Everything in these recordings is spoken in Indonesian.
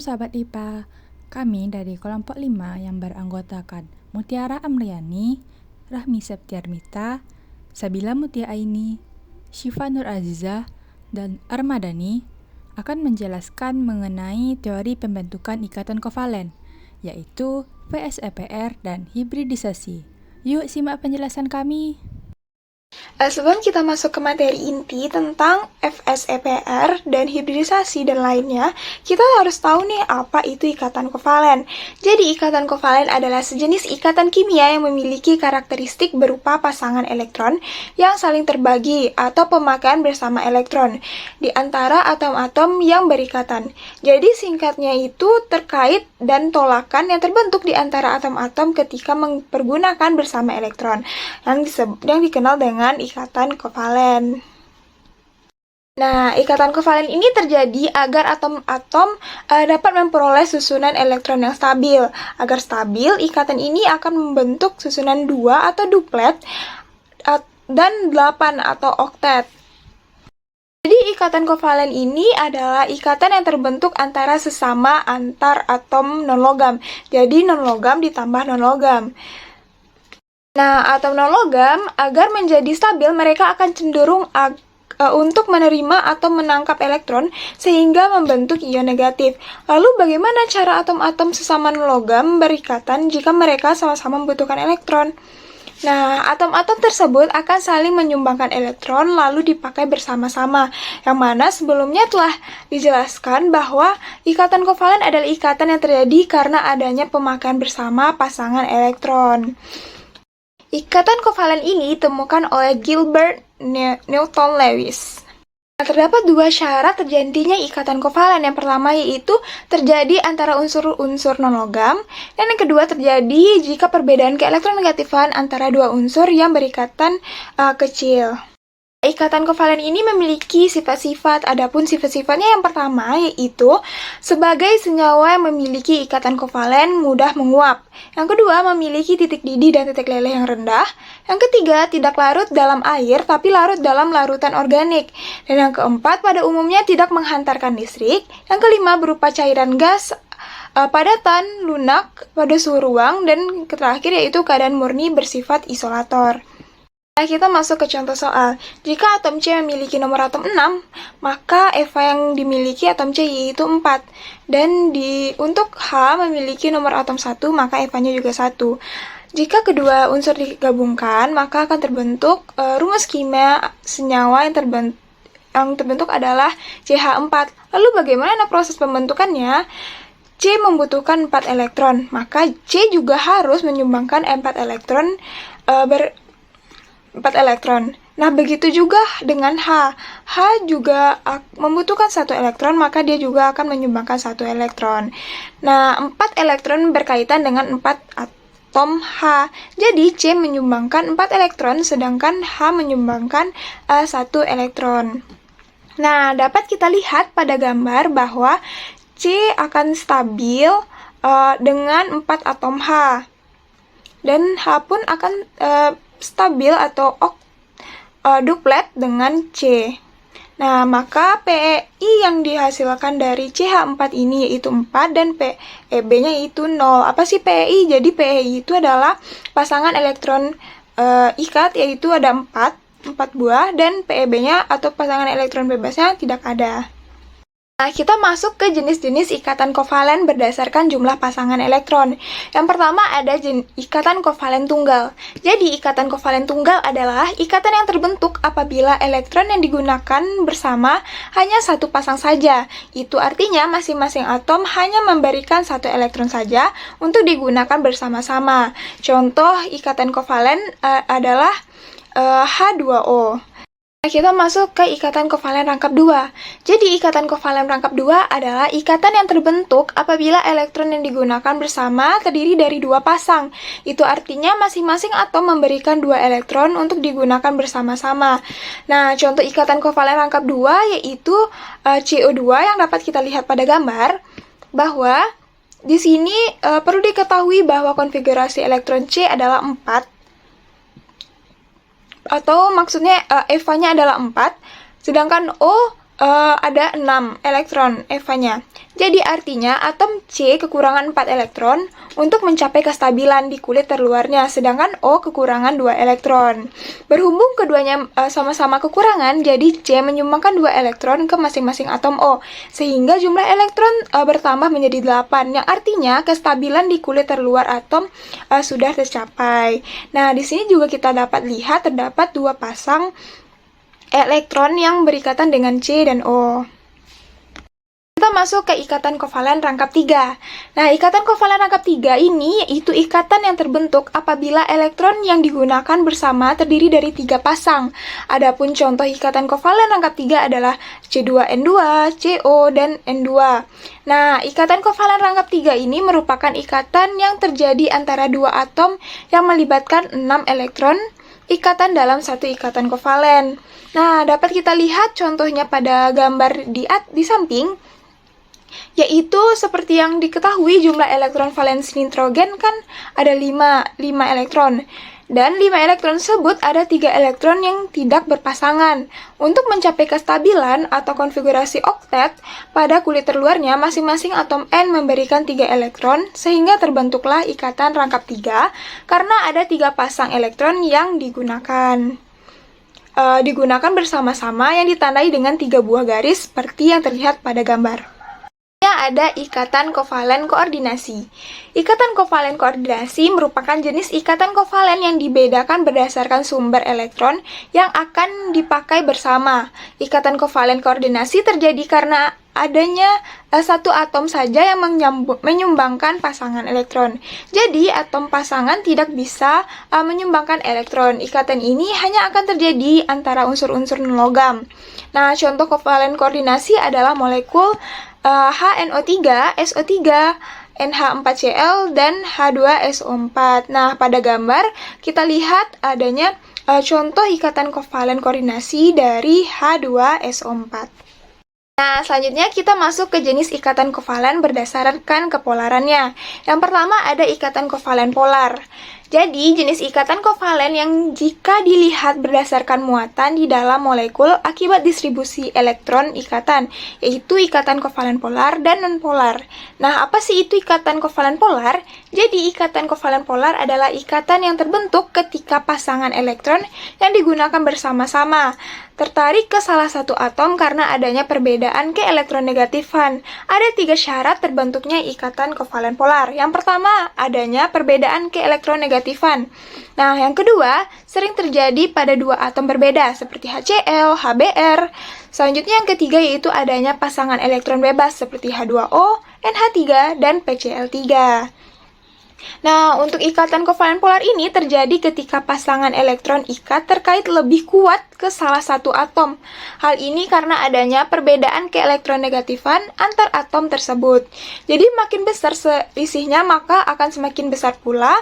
sahabat IPA, kami dari kelompok 5 yang beranggotakan Mutiara Amriani, Rahmi Septiarmita, Sabila Mutia Aini, Syifa Nur Azizah, dan Armadani akan menjelaskan mengenai teori pembentukan ikatan kovalen, yaitu VSEPR dan hibridisasi. Yuk simak penjelasan kami. Sebelum kita masuk ke materi inti tentang FSEPR dan hibridisasi dan lainnya, kita harus tahu nih apa itu ikatan kovalen. Jadi ikatan kovalen adalah sejenis ikatan kimia yang memiliki karakteristik berupa pasangan elektron yang saling terbagi atau pemakaian bersama elektron di antara atom-atom yang berikatan. Jadi singkatnya itu terkait dan tolakan yang terbentuk di antara atom-atom ketika mempergunakan bersama elektron yang dikenal dengan ikatan kovalen. Nah, ikatan kovalen ini terjadi agar atom-atom dapat memperoleh susunan elektron yang stabil. Agar stabil, ikatan ini akan membentuk susunan 2 atau duplet dan 8 atau oktet. Jadi ikatan kovalen ini adalah ikatan yang terbentuk antara sesama antar atom non-logam. Jadi non-logam ditambah non-logam. Nah, atom non-logam agar menjadi stabil mereka akan cenderung untuk menerima atau menangkap elektron sehingga membentuk ion negatif. Lalu bagaimana cara atom-atom sesama non-logam berikatan jika mereka sama-sama membutuhkan elektron? Nah, atom-atom tersebut akan saling menyumbangkan elektron lalu dipakai bersama-sama, yang mana sebelumnya telah dijelaskan bahwa ikatan kovalen adalah ikatan yang terjadi karena adanya pemakaian bersama pasangan elektron. Ikatan kovalen ini ditemukan oleh Gilbert Newton Lewis. Terdapat dua syarat terjadinya ikatan kovalen. Yang pertama yaitu terjadi antara unsur-unsur non-logam, dan yang kedua terjadi jika perbedaan keelektronegatifan antara dua unsur yang berikatan kecil. Ikatan kovalen ini memiliki sifat-sifat, adapun sifat-sifatnya yang pertama yaitu sebagai senyawa yang memiliki ikatan kovalen mudah menguap. Yang kedua memiliki titik didih dan titik leleh yang rendah. Yang ketiga tidak larut dalam air tapi larut dalam larutan organik. Dan yang keempat pada umumnya tidak menghantarkan listrik. Yang kelima berupa cairan gas padatan lunak pada suhu ruang, dan terakhir yaitu keadaan murni bersifat isolator. Nah, kita masuk ke contoh soal. Jika atom C memiliki nomor atom 6, maka Eva yang dimiliki atom C yaitu 4. Dan untuk H memiliki nomor atom 1, maka Eva-nya juga 1. Jika kedua unsur digabungkan, maka akan terbentuk rumus kimia senyawa yang terbentuk adalah CH4. Lalu bagaimana proses pembentukannya? C membutuhkan 4 elektron, maka C juga harus menyumbangkan 4 elektron 4 elektron. Nah, begitu juga dengan H. H juga membutuhkan 1 elektron, maka dia juga akan menyumbangkan 1 elektron. Nah, 4 elektron berkaitan dengan 4 atom H. Jadi, C menyumbangkan 4 elektron, sedangkan H menyumbangkan 1 elektron. Nah, dapat kita lihat pada gambar bahwa C akan stabil dengan 4 atom H. Dan H pun akan stabil atau duplet dengan C. Nah, maka PEI yang dihasilkan dari CH4 ini yaitu 4 dan PEB-nya yaitu 0. Apa sih PEI? Jadi PEI itu adalah pasangan elektron ikat yaitu ada 4 buah, dan PEB-nya atau pasangan elektron bebasnya tidak ada. Nah, kita masuk ke jenis-jenis ikatan kovalen berdasarkan jumlah pasangan elektron. Yang pertama ada ikatan kovalen tunggal. Jadi, ikatan kovalen tunggal adalah ikatan yang terbentuk apabila elektron yang digunakan bersama hanya satu pasang saja. Itu artinya masing-masing atom hanya memberikan 1 elektron saja untuk digunakan bersama-sama. Contoh ikatan kovalen adalah H2O. Kita masuk ke ikatan kovalen rangkap 2. Jadi, ikatan kovalen rangkap 2 adalah ikatan yang terbentuk apabila elektron yang digunakan bersama terdiri dari 2 pasang. Itu artinya masing-masing atom memberikan 2 elektron untuk digunakan bersama-sama. Nah, contoh ikatan kovalen rangkap 2 yaitu CO2 yang dapat kita lihat pada gambar, bahwa di sini perlu diketahui bahwa konfigurasi elektron C adalah 4, atau maksudnya Eva-nya adalah 4, sedangkan O ada 6 elektron Eva-nya. Jadi artinya atom C kekurangan 4 elektron untuk mencapai kestabilan di kulit terluarnya, sedangkan O kekurangan 2 elektron. Berhubung keduanya sama-sama kekurangan, jadi C menyumbangkan 2 elektron ke masing-masing atom O, sehingga jumlah elektron bertambah menjadi 8, yang artinya kestabilan di kulit terluar atom sudah tercapai. Nah, di sini juga kita dapat lihat terdapat 2 pasang elektron yang berikatan dengan C dan O. Kita masuk ke ikatan kovalen rangkap 3. Nah, ikatan kovalen rangkap 3 ini yaitu ikatan yang terbentuk apabila elektron yang digunakan bersama terdiri dari 3 pasang. Adapun contoh ikatan kovalen rangkap 3 adalah C2N2, CO, dan N2. Nah, ikatan kovalen rangkap 3 ini merupakan ikatan yang terjadi antara 2 atom yang melibatkan 6 elektron ikatan dalam satu ikatan kovalen. Nah, dapat kita lihat contohnya pada gambar di samping, yaitu seperti yang diketahui jumlah elektron valensi nitrogen kan ada 5 elektron. Dan 5 elektron tersebut ada 3 elektron yang tidak berpasangan. Untuk mencapai kestabilan atau konfigurasi oktet, pada kulit terluarnya masing-masing atom N memberikan 3 elektron, sehingga terbentuklah ikatan rangkap 3, karena ada 3 pasang elektron yang digunakan bersama-sama yang ditandai dengan 3 buah garis seperti yang terlihat pada gambar. Ada ikatan kovalen koordinasi. Ikatan kovalen koordinasi merupakan jenis ikatan kovalen yang dibedakan berdasarkan sumber elektron yang akan dipakai bersama. Ikatan kovalen koordinasi terjadi karena adanya satu atom saja yang menyumbangkan pasangan elektron. Jadi, atom pasangan tidak bisa menyumbangkan elektron. Ikatan ini hanya akan terjadi antara unsur-unsur non-logam. Nah, contoh kovalen koordinasi adalah molekul HNO3, SO3, NH4Cl, dan H2SO4. Nah, pada gambar kita lihat adanya contoh ikatan kovalen koordinasi dari H2SO4. Nah, selanjutnya kita masuk ke jenis ikatan kovalen berdasarkan kepolarannya. Yang pertama ada ikatan kovalen polar. Jadi, jenis ikatan kovalen yang jika dilihat berdasarkan muatan di dalam molekul akibat distribusi elektron ikatan, yaitu ikatan kovalen polar dan nonpolar. Nah, apa sih itu ikatan kovalen polar? Jadi, ikatan kovalen polar adalah ikatan yang terbentuk ketika pasangan elektron yang digunakan bersama-sama tertarik ke salah satu atom karena adanya perbedaan keelektronegatifan. Ada 3 syarat terbentuknya ikatan kovalen polar. Yang pertama, adanya perbedaan keelektronegatifan. Nah, yang kedua, sering terjadi pada 2 atom berbeda, seperti HCl, HBr. Selanjutnya yang ketiga yaitu adanya pasangan elektron bebas, seperti H2O, NH3, dan PCl3. Nah, untuk ikatan kovalen polar ini terjadi ketika pasangan elektron ikat terkait lebih kuat ke salah satu atom. Hal ini karena adanya perbedaan keelektronegatifan antar atom tersebut. Jadi, makin besar selisihnya, maka akan semakin besar pula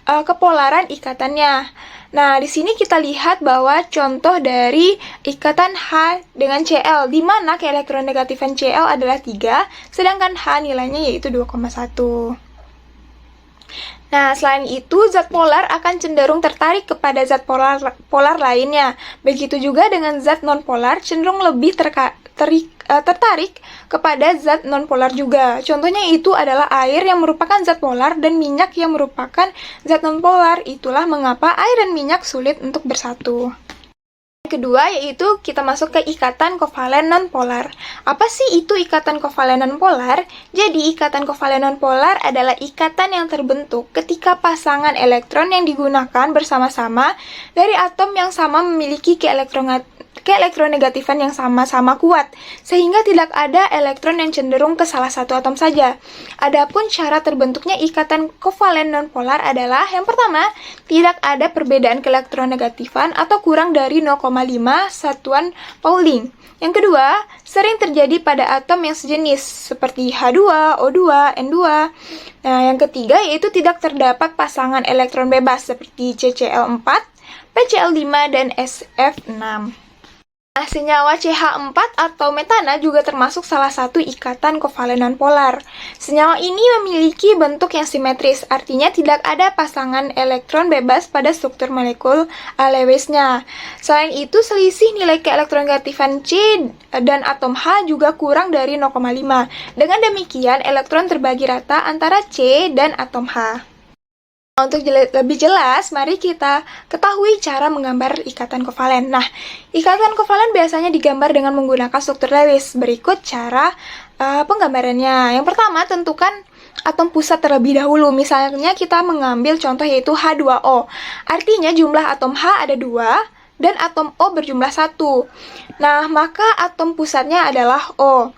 kepolaran ikatannya. Nah, di sini kita lihat bahwa contoh dari ikatan H dengan Cl, di mana keelektronegatifan Cl adalah 3, sedangkan H nilainya yaitu 2,1. Nah, selain itu, zat polar akan cenderung tertarik kepada zat polar lainnya. Begitu juga dengan zat nonpolar cenderung lebih tertarik kepada zat nonpolar juga. Contohnya itu adalah air yang merupakan zat polar dan minyak yang merupakan zat nonpolar. Itulah mengapa air dan minyak sulit untuk bersatu. Kedua yaitu kita masuk ke ikatan kovalen nonpolar. Apa sih itu ikatan kovalen nonpolar? Jadi ikatan kovalen nonpolar adalah ikatan yang terbentuk ketika pasangan elektron yang digunakan bersama-sama dari atom yang sama memiliki keelektronegatifan yang sama-sama kuat, sehingga tidak ada elektron yang cenderung ke salah satu atom saja. Adapun cara terbentuknya ikatan kovalen nonpolar adalah yang pertama, tidak ada perbedaan keelektronegatifan atau kurang dari 0,5 satuan Pauling. Yang kedua, sering terjadi pada atom yang sejenis seperti H2, O2, N2. Nah, yang ketiga yaitu tidak terdapat pasangan elektron bebas seperti CCl4, PCl5, dan SF6. Nah, senyawa CH4 atau metana juga termasuk salah satu ikatan kovalen nonpolar. Senyawa ini memiliki bentuk yang simetris, artinya tidak ada pasangan elektron bebas pada struktur molekul Lewis-nya. Selain itu, selisih nilai keelektronegativan C dan atom H juga kurang dari 0,5. Dengan demikian, elektron terbagi rata antara C dan atom H. Untuk lebih jelas, mari kita ketahui cara menggambar ikatan kovalen. Nah, ikatan kovalen biasanya digambar dengan menggunakan struktur Lewis. Berikut cara penggambarannya. Yang pertama, tentukan atom pusat terlebih dahulu. Misalnya kita mengambil contoh yaitu H2O. Artinya jumlah atom H ada 2 dan atom O berjumlah 1. Nah, maka atom pusatnya adalah O.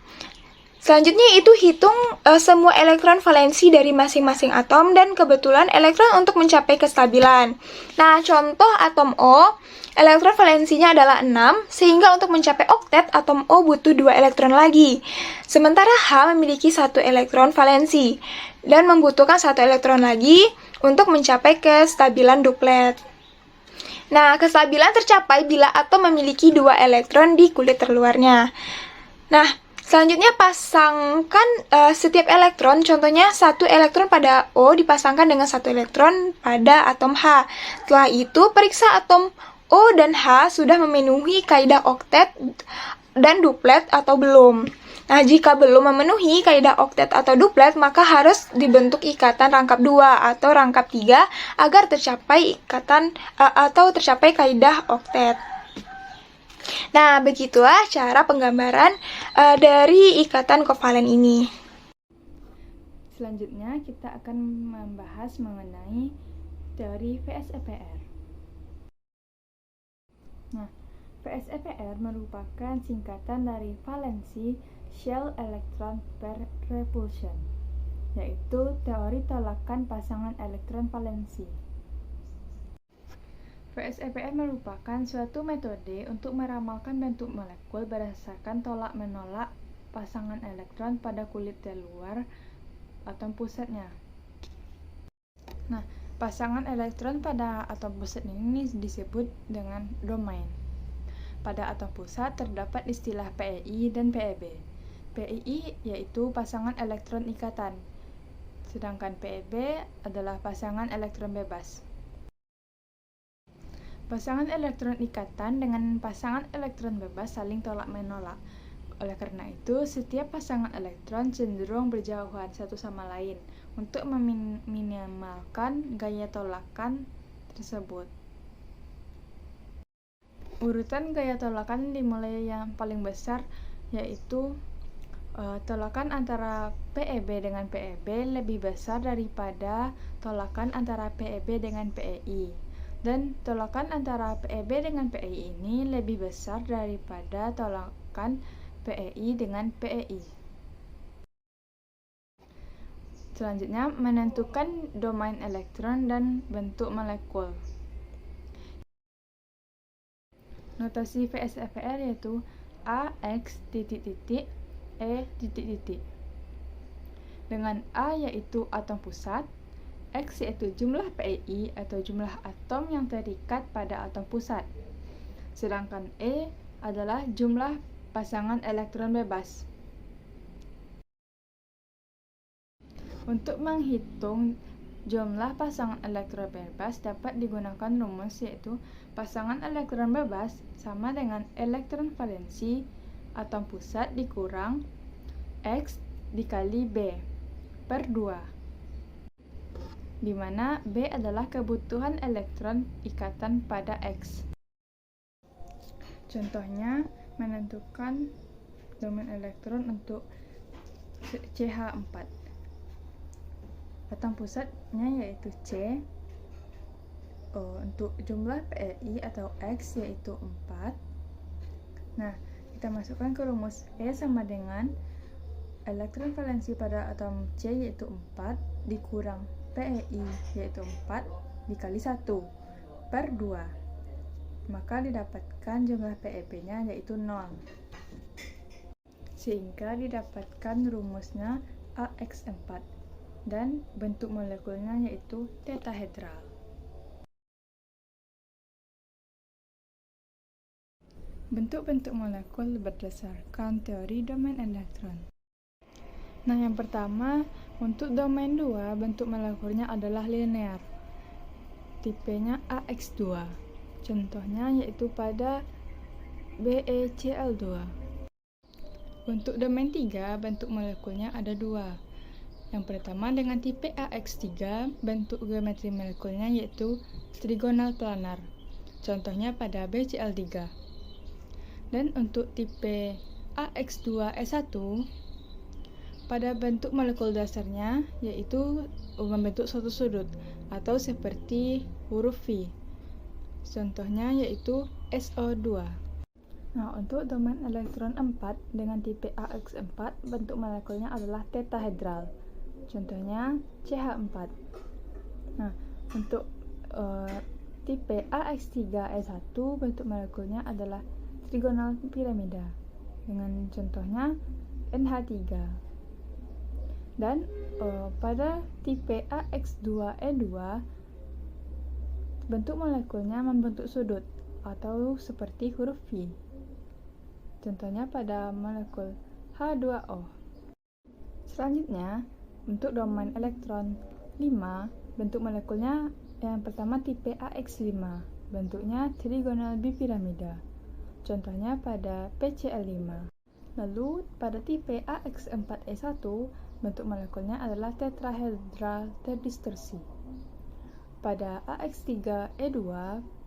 Selanjutnya itu hitung semua elektron valensi dari masing-masing atom dan kebetulan elektron untuk mencapai kestabilan. Nah, contoh atom O, elektron valensinya adalah 6, sehingga untuk mencapai oktet atom O butuh 2 elektron lagi. Sementara H memiliki 1 elektron valensi dan membutuhkan 1 elektron lagi untuk mencapai kestabilan duplet. Nah, kestabilan tercapai bila atom memiliki 2 elektron di kulit terluarnya. Nah, selanjutnya pasangkan setiap elektron, contohnya 1 elektron pada O dipasangkan dengan 1 elektron pada atom H. Setelah itu, periksa atom O dan H sudah memenuhi kaidah oktet dan duplet atau belum. Nah, jika belum memenuhi kaidah oktet atau duplet, maka harus dibentuk ikatan rangkap 2 atau rangkap 3 agar tercapai ikatan atau tercapai kaidah oktet. Nah, begitulah cara penggambaran dari ikatan kovalen ini. Selanjutnya, kita akan membahas mengenai teori VSEPR. Nah, VSEPR merupakan singkatan dari valensi shell electron pair repulsion, yaitu teori tolakan pasangan elektron valensi. VSEPR merupakan suatu metode untuk meramalkan bentuk molekul berdasarkan tolak-menolak pasangan elektron pada kulit terluar atom pusatnya. Nah, pasangan elektron pada atom pusat ini disebut dengan domain. Pada atom pusat terdapat istilah PeI dan PeB. PeI yaitu pasangan elektron ikatan, sedangkan PeB adalah pasangan elektron bebas. Pasangan elektron ikatan dengan pasangan elektron bebas saling tolak-menolak. Oleh karena itu, setiap pasangan elektron cenderung berjauhan satu sama lain untuk meminimalkan gaya tolakan tersebut. Urutan gaya tolakan dimulai yang paling besar, yaitu tolakan antara PeB dengan PeB lebih besar daripada tolakan antara PeB dengan PeI. Dan tolakan antara PeB dengan PeI ini lebih besar daripada tolakan PeI dengan PeI. Selanjutnya, menentukan domain elektron dan bentuk molekul. Notasi VSEPR yaitu AX titik-titik E titik-titik. Dengan A yaitu atom pusat, X yaitu jumlah PeI atau jumlah atom yang terikat pada atom pusat. Sedangkan E adalah jumlah pasangan elektron bebas. Untuk menghitung jumlah pasangan elektron bebas dapat digunakan rumus yaitu pasangan elektron bebas sama dengan elektron valensi atom pusat dikurang X dikali B per 2. Di mana B adalah kebutuhan elektron ikatan pada X. Contohnya, menentukan domain elektron untuk CH4. Atom pusatnya yaitu C. Untuk jumlah PeI atau X yaitu 4. Nah, kita masukkan ke rumus E sama dengan elektron valensi pada atom C yaitu 4 dikurang PeI yaitu 4 dikali 1 per 2. Maka didapatkan jumlah PeB-nya yaitu 0. Sehingga didapatkan rumusnya AX4 dan bentuk molekulnya yaitu tetahedral. Bentuk-bentuk molekul berdasarkan teori domain elektron. Nah, yang pertama, untuk domain 2, bentuk molekulnya adalah linear. Tipenya AX2. Contohnya yaitu pada BeCl2. Untuk domain 3, bentuk molekulnya ada 2. Yang pertama dengan tipe AX3, bentuk geometri molekulnya yaitu trigonal planar. Contohnya pada BCl3. Dan untuk tipe AX2E1, pada bentuk molekul dasarnya yaitu membentuk suatu sudut atau seperti huruf V. Contohnya yaitu SO2. Nah, untuk domain elektron 4 dengan tipe AX4, bentuk molekulnya adalah tetahedral. Contohnya CH4. Nah, untuk tipe AX3E1, bentuk molekulnya adalah trigonal piramida dengan contohnya NH3. Dan pada tipe AX2E2, bentuk molekulnya membentuk sudut atau seperti huruf V. Contohnya pada molekul H2O. Selanjutnya, untuk domain elektron 5, bentuk molekulnya yang pertama tipe AX5, bentuknya trigonal bipiramida. Contohnya pada PCl5. Lalu pada tipe AX4E1, bentuk molekulnya adalah tetrahedral terdistorsi. Pada AX3E2,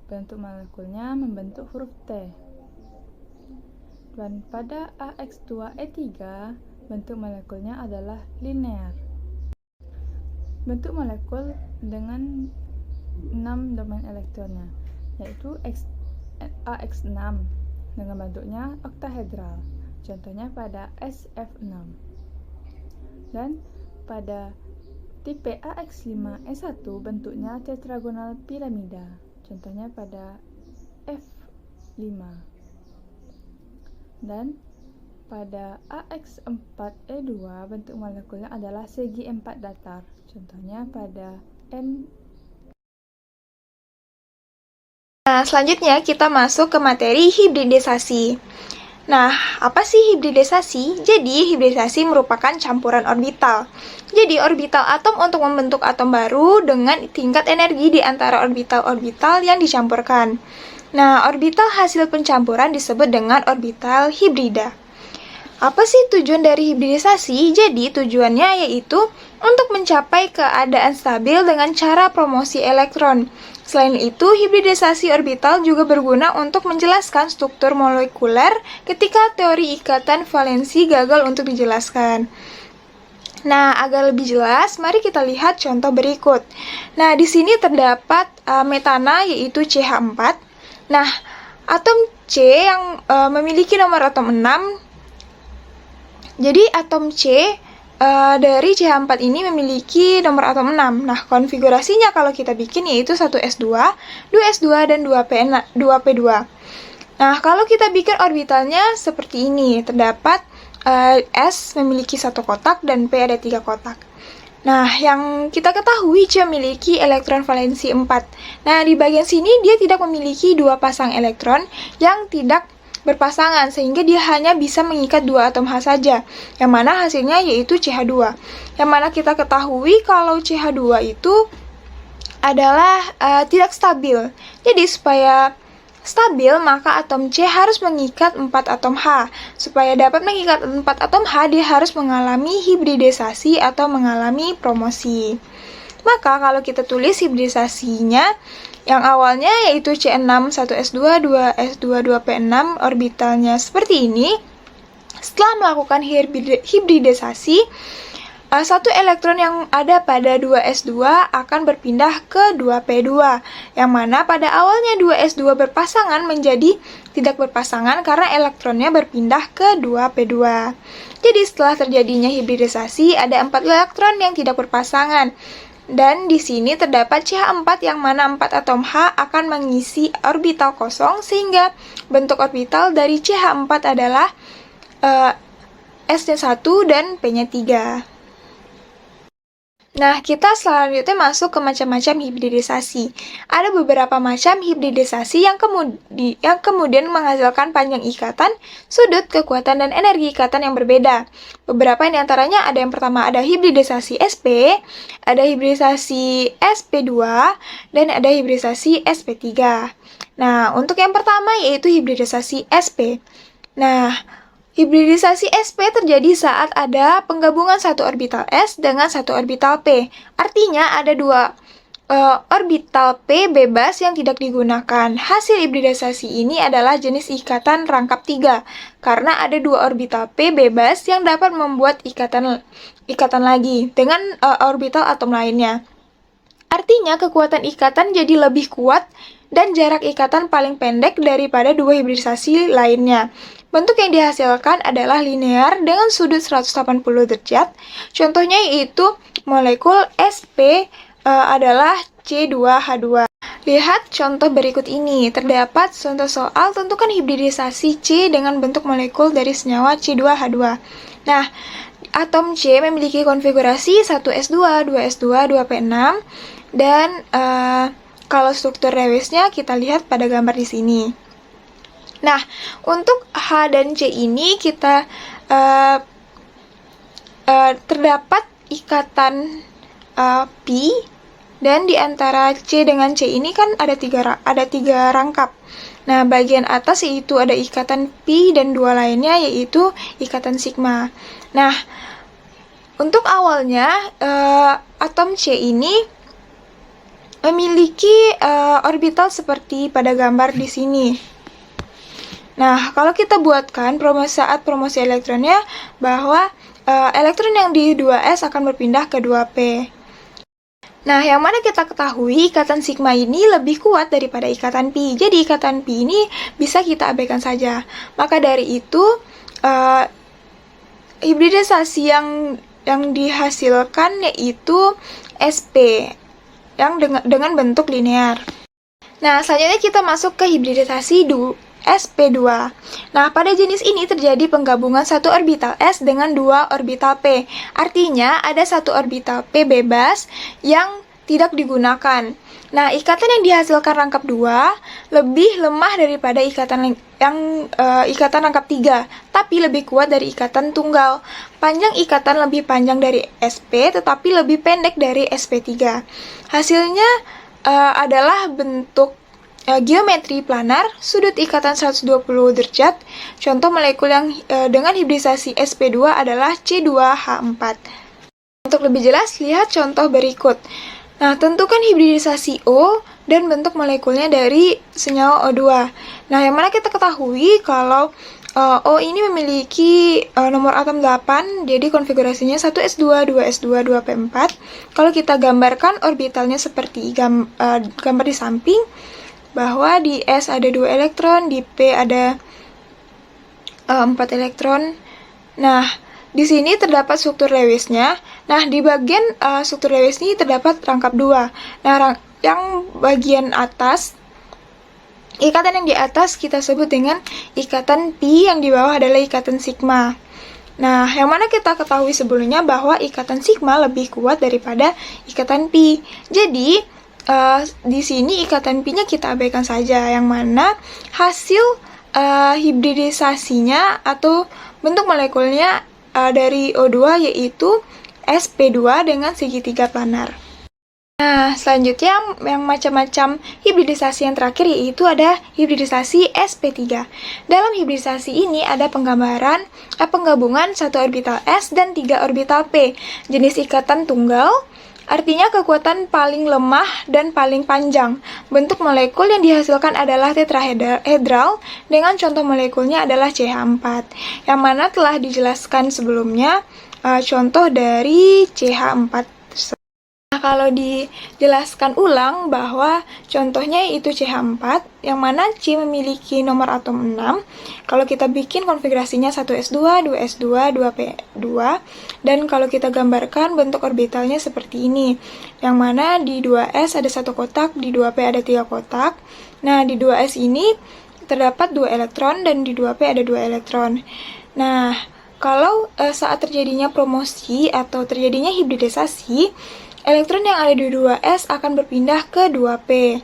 bentuk molekulnya membentuk huruf T. Dan pada AX2E3, bentuk molekulnya adalah linear. Bentuk molekul dengan 6 domain elektronnya, yaitu AX6 dengan bentuknya oktahedral. Contohnya pada SF6. Dan pada tipe AX5E1, bentuknya tetragonal piramida. Contohnya pada F5. Dan pada AX4E2, bentuk molekulnya adalah segi 4 datar. Contohnya pada N. Nah, selanjutnya kita masuk ke materi hibridisasi. Nah, apa sih hibridisasi? Jadi, hibridisasi merupakan campuran orbital. Jadi, orbital atom untuk membentuk atom baru dengan tingkat energi di antara orbital-orbital yang dicampurkan. Nah, orbital hasil pencampuran disebut dengan orbital hibrida. Apa sih tujuan dari hibridisasi? Jadi, tujuannya yaitu untuk mencapai keadaan stabil dengan cara promosi elektron. Selain itu, hibridisasi orbital juga berguna untuk menjelaskan struktur molekuler ketika teori ikatan valensi gagal untuk dijelaskan. Nah, agar lebih jelas, mari kita lihat contoh berikut. Nah, di sini terdapat metana yaitu CH4. Nah, atom C yang memiliki nomor atom 6. Jadi, atom C dari CH4 ini memiliki nomor atom 6. Nah, konfigurasinya kalau kita bikin yaitu 1s2, 2s2, dan 2p2. Nah, kalau kita bikin orbitalnya seperti ini, terdapat S memiliki 1 kotak dan P ada 3 kotak. Nah, yang kita ketahui C memiliki elektron valensi 4. Nah, di bagian sini dia tidak memiliki 2 pasang elektron yang tidak berpasangan, sehingga dia hanya bisa mengikat 2 atom H saja, yang mana hasilnya yaitu CH2. Yang mana kita ketahui kalau CH2 itu adalah tidak stabil. Jadi supaya stabil, maka atom C harus mengikat 4 atom H. Supaya dapat mengikat 4 atom H, dia harus mengalami hibridisasi atau mengalami promosi. Maka kalau kita tulis hibridisasinya, yang awalnya yaitu C6, 1s2, 2s2, 2p6, orbitalnya seperti ini. Setelah melakukan hibridisasi, satu elektron yang ada pada 2s2 akan berpindah ke 2p2, yang mana pada awalnya 2s2 berpasangan menjadi tidak berpasangan karena elektronnya berpindah ke 2p2. Jadi setelah terjadinya hibridisasi, ada 4 elektron yang tidak berpasangan. Dan di sini terdapat CH4 yang mana 4 atom H akan mengisi orbital kosong, sehingga bentuk orbital dari CH4 adalah S1 dan P-nya 3. Nah, kita selanjutnya masuk ke macam-macam hibridisasi. Ada beberapa macam hibridisasi yang kemudian menghasilkan panjang ikatan, sudut, kekuatan, dan energi ikatan yang berbeda. Beberapa di antaranya ada yang pertama ada hibridisasi SP, ada hibridisasi SP2, dan ada hibridisasi SP3. Nah, untuk yang pertama yaitu hibridisasi SP. Nah, hibridisasi SP terjadi saat ada penggabungan satu orbital S dengan satu orbital P. Artinya ada dua orbital P bebas yang tidak digunakan. Hasil hibridisasi ini adalah jenis ikatan rangkap 3, karena ada dua orbital P bebas yang dapat membuat ikatan lagi dengan orbital atom lainnya. Artinya kekuatan ikatan jadi lebih kuat dan jarak ikatan paling pendek daripada dua hibridisasi lainnya. Bentuk yang dihasilkan adalah linear dengan sudut 180 derajat. Contohnya yaitu molekul SP adalah C2H2. Lihat contoh berikut ini. Terdapat contoh soal tentukan hibridisasi C dengan bentuk molekul dari senyawa C2H2. Nah, atom C memiliki konfigurasi 1s2, 2s2, 2p6 dan kalau struktur Lewesnya kita lihat pada gambar di sini. Nah, untuk H dan C ini kita terdapat ikatan P, dan di antara C dengan C ini kan ada tiga rangkap. Nah, bagian atas yaitu ada ikatan P dan dua lainnya yaitu ikatan sigma. Nah, untuk awalnya atom C ini memiliki orbital seperti pada gambar di sini. Nah, kalau kita buatkan saat promosi elektronnya bahwa elektron yang di 2s akan berpindah ke 2p. Nah, yang mana kita ketahui ikatan sigma ini lebih kuat daripada ikatan pi. Jadi ikatan pi ini bisa kita abaikan saja. Maka dari itu hibridisasi yang dihasilkan yaitu SP yang dengan bentuk linear. Nah, selanjutnya kita masuk ke hibridisasi SP2. Nah, pada jenis ini terjadi penggabungan satu orbital S dengan dua orbital P. Artinya, ada satu orbital P bebas yang tidak digunakan. Nah, ikatan yang dihasilkan rangkap 2 lebih lemah daripada ikatan rangkap 3, tapi lebih kuat dari ikatan tunggal. Panjang ikatan lebih panjang dari SP, tetapi lebih pendek dari SP3. Hasilnya adalah bentuk geometri planar, sudut ikatan 120 derajat. Contoh molekul yang dengan hibridisasi SP2 adalah C2H4. Untuk lebih jelas, lihat contoh berikut. Nah, tentukan hibridisasi O dan bentuk molekulnya dari senyawa O2. Nah, yang mana kita ketahui kalau O ini memiliki nomor atom 8, jadi konfigurasinya 1s2, 2s2, 2p4. Kalau kita gambarkan orbitalnya seperti gambar di samping, bahwa di S ada 2 elektron, di P ada 4 elektron. Nah, di sini terdapat struktur Lewesnya. Nah, di bagian struktur Lewes ini terdapat rangkap 2. Nah, yang bagian atas, ikatan yang di atas kita sebut dengan ikatan pi, yang di bawah adalah ikatan sigma. Nah, yang mana kita ketahui sebelumnya bahwa ikatan sigma lebih kuat daripada ikatan pi. Jadi, di sini ikatan pi-nya kita abaikan saja, yang mana hasil hibridisasinya atau bentuk molekulnya dari O2 yaitu SP2 dengan segitiga planar. Nah, selanjutnya yang macam-macam hibridisasi yang terakhir yaitu ada hibridisasi SP3. Dalam hibridisasi ini ada penggabungan satu orbital S dan 3 orbital P. Jenis ikatan tunggal, artinya kekuatan paling lemah dan paling panjang. Bentuk molekul yang dihasilkan adalah tetrahedral dengan contoh molekulnya adalah CH4, yang mana telah dijelaskan sebelumnya contoh dari CH4. Nah, kalau dijelaskan ulang bahwa contohnya itu CH4, yang mana C memiliki nomor atom 6. Kalau kita bikin konfigurasinya 1s2, 2s2, 2p2, dan kalau kita gambarkan bentuk orbitalnya seperti ini, yang mana di 2s ada 1 kotak, di 2p ada 3 kotak. Nah, di 2s ini terdapat 2 elektron dan di 2p ada 2 elektron. Nah, kalau saat terjadinya promosi atau terjadinya hibridisasi, elektron yang ada di 2s akan berpindah ke 2p.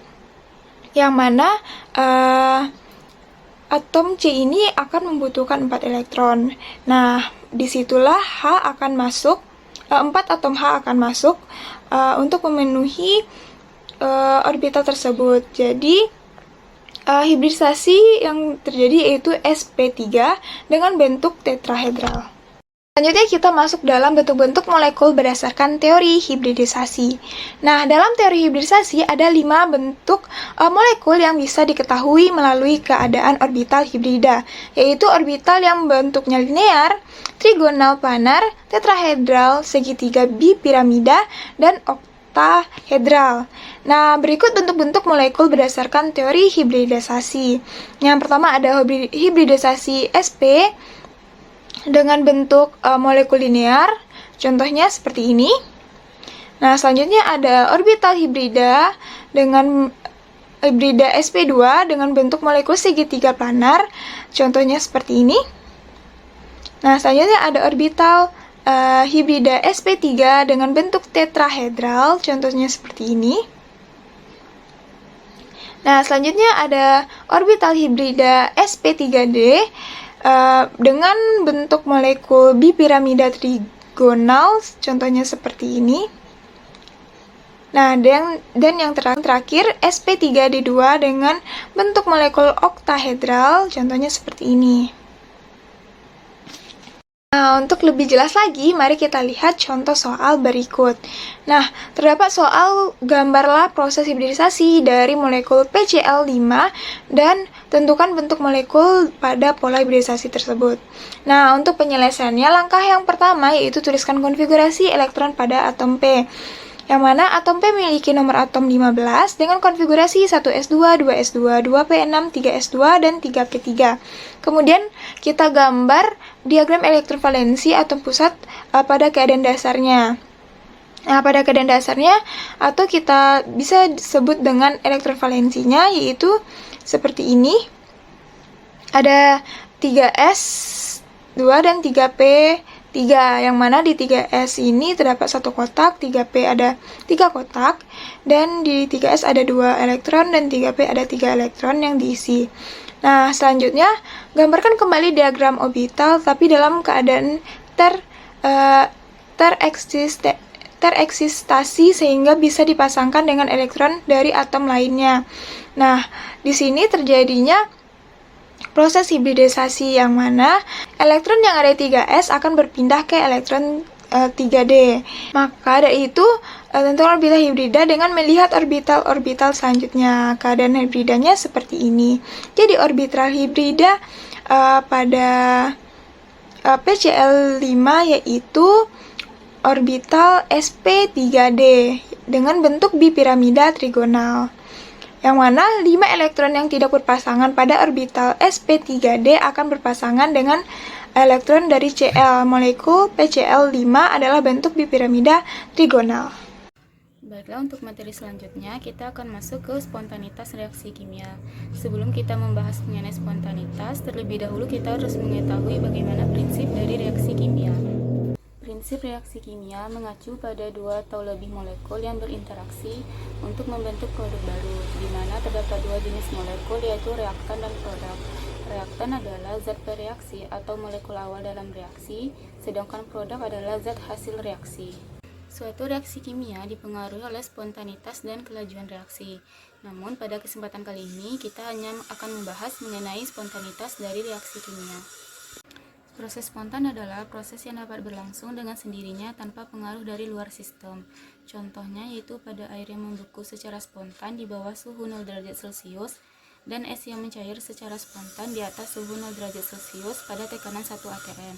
Yang mana atom C ini akan membutuhkan 4 elektron. Nah, disitulah H akan masuk, 4 atom H akan masuk untuk memenuhi orbital tersebut. Jadi, hibridisasi yang terjadi yaitu sp3 dengan bentuk tetrahedral. Selanjutnya kita masuk dalam bentuk-bentuk molekul berdasarkan teori hibridisasi. Nah, dalam teori hibridisasi ada 5 bentuk molekul yang bisa diketahui melalui keadaan orbital hibrida, yaitu orbital yang bentuknya linear, trigonal planar, tetrahedral, segitiga bipiramida, dan oktahedral. Nah, berikut bentuk-bentuk molekul berdasarkan teori hibridisasi. Yang pertama ada hibridisasi sp dengan bentuk molekul linear, contohnya seperti ini. Nah, selanjutnya ada orbital hibrida dengan hibrida sp2 dengan bentuk molekul segitiga planar, contohnya seperti ini. Nah, selanjutnya ada orbital hibrida sp3 dengan bentuk tetrahedral, contohnya seperti ini. Nah, selanjutnya ada orbital hibrida sp3d dengan bentuk molekul bipiramida trigonal, contohnya seperti ini. Nah, dan yang terakhir sp3d2 dengan bentuk molekul oktahedral, contohnya seperti ini. Nah, untuk lebih jelas lagi, mari kita lihat contoh soal berikut. Nah, terdapat soal gambarlah proses hibridisasi dari molekul PCl5 dan tentukan bentuk molekul pada pola hibridisasi tersebut. Nah, untuk penyelesaiannya, langkah yang pertama yaitu tuliskan konfigurasi elektron pada atom P. Yang mana atom P memiliki nomor atom 15 dengan konfigurasi 1s2, 2s2, 2p6, 3s2, dan 3p3. Kemudian kita gambar diagram elektron valensi atom pusat pada keadaan dasarnya. Nah, pada keadaan dasarnya atau kita bisa sebut dengan elektron valensinya yaitu seperti ini. Ada 3s2 dan 3p3, yang mana di 3s ini terdapat 1 kotak, 3p ada 3 kotak, dan di 3s ada 2 elektron dan 3p ada 3 elektron yang diisi. Nah, selanjutnya gambarkan kembali diagram orbital tapi dalam keadaan tereksistasi sehingga bisa dipasangkan dengan elektron dari atom lainnya. Nah, di sini terjadinya proses hibridisasi yang mana elektron yang ada di 3s akan berpindah ke elektron 3d. Maka dari itu tentukan orbital hibrida dengan melihat orbital-orbital selanjutnya. Keadaan hibridanya seperti ini. Jadi orbital hibrida pada PCl5 yaitu orbital sp3d dengan bentuk bipiramida trigonal. Yang mana 5 elektron yang tidak berpasangan pada orbital sp3d akan berpasangan dengan elektron dari Cl. Molekul PCl5 adalah bentuk bipiramida trigonal. Baiklah, untuk materi selanjutnya kita akan masuk ke spontanitas reaksi kimia. Sebelum kita membahas mengenai spontanitas, terlebih dahulu kita harus mengetahui bagaimana prinsip dari reaksi kimia. Prinsip reaksi kimia mengacu pada 2 atau lebih molekul yang berinteraksi untuk membentuk produk baru, di mana terdapat 2 jenis molekul yaitu reaktan dan produk. Reaktan adalah zat bereaksi atau molekul awal dalam reaksi, sedangkan produk adalah zat hasil reaksi. Suatu reaksi kimia dipengaruhi oleh spontanitas dan kelajuan reaksi. Namun pada kesempatan kali ini kita hanya akan membahas mengenai spontanitas dari reaksi kimia. Proses spontan adalah proses yang dapat berlangsung dengan sendirinya tanpa pengaruh dari luar sistem. Contohnya yaitu pada air yang membeku secara spontan di bawah suhu 0 derajat Celcius dan es yang mencair secara spontan di atas suhu 0 derajat Celcius pada tekanan 1 atm.